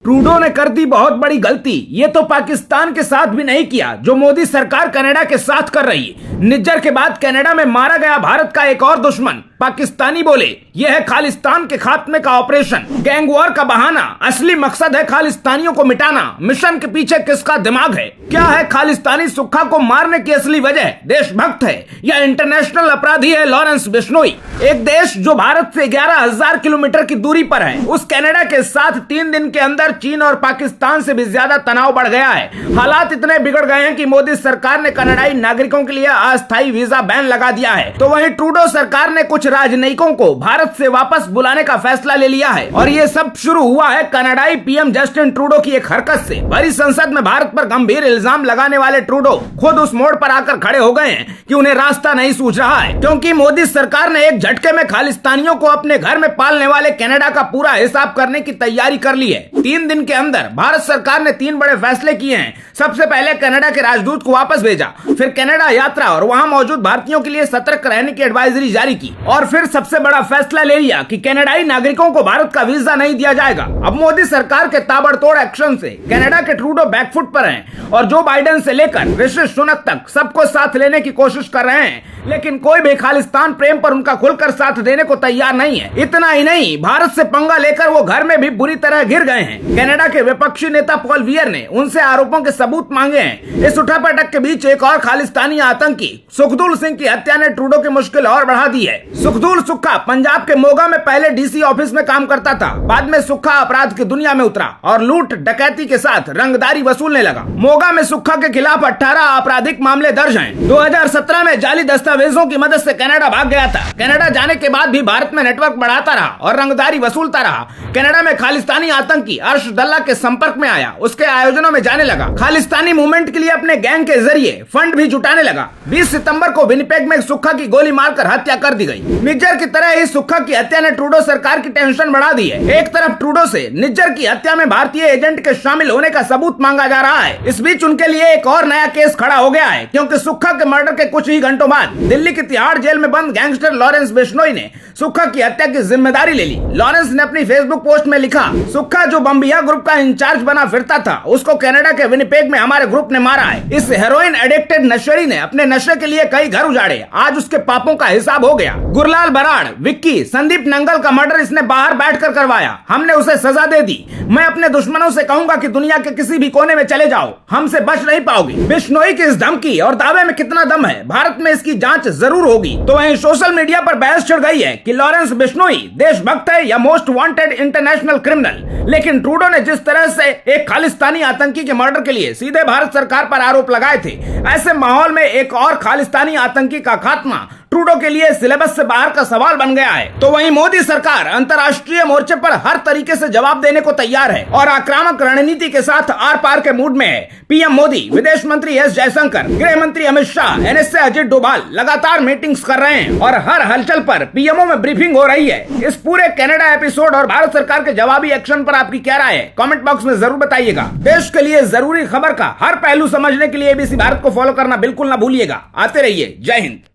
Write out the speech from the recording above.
Trudeau ने कर दी बहुत बड़ी गलती। ये तो पाकिस्तान के साथ भी नहीं किया जो मोदी सरकार कनाडा के साथ कर रही है। निज्जर के बाद कनाडा में मारा गया भारत का एक और दुश्मन। पाकिस्तानी बोले यह है खालिस्तान के खात्मे का ऑपरेशन, गैंग वॉर का बहाना। असली मकसद है खालिस्तानियों को मिटाना। मिशन के पीछे किसका दिमाग है? क्या है खालिस्तानी सुक्खा को मारने की असली वजह? देशभक्त है या इंटरनेशनल अपराधी है लॉरेंस बिश्नोई? एक देश जो भारत से 11,000 किलोमीटर की दूरी पर है, उस कनाडा के साथ 3 दिन के अंदर चीन और पाकिस्तान से भी ज्यादा तनाव बढ़ गया है। हालात इतने बिगड़ गए हैं कि मोदी सरकार ने कनाडाई नागरिकों के लिए अस्थायी वीजा बैन लगा दिया है। तो वहीं ट्रूडो सरकार ने कुछ राजनयिकों को भारत से वापस बुलाने का फैसला ले लिया है। और ये सब शुरू हुआ है कनाडाई पीएम जस्टिन ट्रूडो की एक हरकत से। भरी संसद में भारत पर गंभीर इल्जाम लगाने वाले ट्रूडो खुद उस मोड़ पर आकर खड़े हो गए हैं कि उन्हें रास्ता नहीं सूझ रहा है, क्योंकि मोदी सरकार ने एक झटके में खालिस्तानियों को अपने घर में पालने वाले कनाडा का पूरा हिसाब करने की तैयारी कर ली है। 3 दिन के अंदर भारत सरकार ने 3 बड़े फैसले किए हैं। सबसे पहले कनाडा के राजदूत को वापस भेजा, फिर कनाडा यात्रा और वहां मौजूद भारतीयों के लिए सतर्क रहने की एडवाइजरी जारी की, और फिर सबसे बड़ा फैसला ले लिया कि कनाडाई नागरिकों को भारत का वीजा नहीं दिया जाएगा। अब मोदी सरकार के ताबड़तोड़ एक्शन से कनाडा के ट्रूडो बैकफुट पर हैं और जो बाइडेन से लेकर ऋषि सुनक तक सबको साथ लेने की कोशिश कर रहे हैं, लेकिन कोई भी खालिस्तान प्रेम पर उनका खुलकर साथ देने को तैयार नहीं है। इतना ही नहीं, भारत से पंगा लेकर वो घर में भी बुरी तरह घिर गए हैं। कनाडा के विपक्षी नेता पॉल वियर ने उनसे आरोपों के सबूत मांगे हैं। इस उठापटक के बीच एक और खालिस्तानी आतंकी सुखदूल सिंह की हत्या ने ट्रूडो की मुश्किल और बढ़ा दी है। सुखदूल सुक्खा पंजाब के मोगा में पहले डीसी ऑफिस में काम करता था। बाद में सुक्खा अपराध की दुनिया में उतरा और लूट डकैती के साथ रंगदारी वसूलने लगा। मोगा में सुक्खा के खिलाफ 18 आपराधिक मामले दर्ज हैं। 2017 में जाली दस्तावेजों की मदद से कनाडा भाग गया था। कनाडा जाने के बाद भी भारत में नेटवर्क बढ़ाता रहा और रंगदारी वसूलता रहा। कनाडा में खालिस्तानी आतंकी अर्शदुल्ला के संपर्क में आया, उसके आयोजनों में जाने लगा, खालिस्तानी मूवमेंट के लिए अपने गैंग के जरिए फंड भी जुटाने लगा। 20 सितंबर को विनिपेग में सुक्खा की गोली मारकर हत्या कर दी गई। निज्जर की तरह ही सुक्खा की हत्या ने ट्रूडो सरकार की टेंशन बढ़ा दी है। एक तरफ ट्रूडो से निज्जर की हत्या में भारतीय एजेंट के शामिल होने का सबूत मांगा जा रहा है। इस बीच उनके लिए एक और नया केस खड़ा हो गया है, क्योंकि सुक्खा के मर्डर के कुछ ही घंटों बाद दिल्ली की तिहाड़ जेल में बंद गैंगस्टर लॉरेंस बिश्नोई ने सुक्खा की हत्या की जिम्मेदारी ले ली। लॉरेंस ने अपनी फेसबुक पोस्ट में लिखा, सुक्खा जो बम्बिया ग्रुप का इंचार्ज बना फिरता था, उसको कनाडा के विनिपेग में हमारे ग्रुप ने मारा है। इस हेरोइन एडिक्टेड नशेड़ी ने अपने नशे के लिए कई घर उजाड़े। आज उसके पापों का हिसाब हो गया। गुरलाल बराड़, विक्की, संदीप नंगल का मर्डर इसने बाहर बैठकर करवाया। हमने उसे सजा दे दी। मैं अपने दुश्मनों से कहूंगा कि दुनिया के किसी भी कोने में चले जाओ, हमसे बच नहीं पाओगे। बिश्नोई की इस धमकी और दावे में कितना दम है, भारत में इसकी जांच जरूर होगी। तो वहीं सोशल मीडिया पर बहस छिड़ गई है कि लॉरेंस बिश्नोई देशभक्त है या मोस्ट वांटेड इंटरनेशनल क्रिमिनल। लेकिन ट्रूडो ने जिस तरह से एक खालिस्तानी आतंकी के मर्डर के लिए सीधे भारत सरकार पर आरोप लगाए थे, ऐसे माहौल में एक और खालिस्तानी आतंकी का खात्मा ट्रूडो के लिए सिलेबस से बाहर का सवाल बन गया है। तो वहीं मोदी सरकार अंतर्राष्ट्रीय मोर्चे पर हर तरीके से जवाब देने को तैयार है और आक्रामक रणनीति के साथ आर पार के मूड में है। पीएम मोदी, विदेश मंत्री एस जयशंकर, गृह मंत्री अमित शाह, एनएसए अजित डोभाल लगातार मीटिंग्स कर रहे हैं और हर हलचल पर पीएमओ में ब्रीफिंग हो रही है। इस पूरे कनाडा एपिसोड और भारत सरकार के जवाबी एक्शन पर आपकी क्या राय है? कमेंट बॉक्स में जरूर बताइएगा। देश के लिए जरूरी खबर का हर पहलू समझने के लिए एबीसी भारत को फॉलो करना बिल्कुल ना भूलिएगा। आते रहिए। जय हिंद।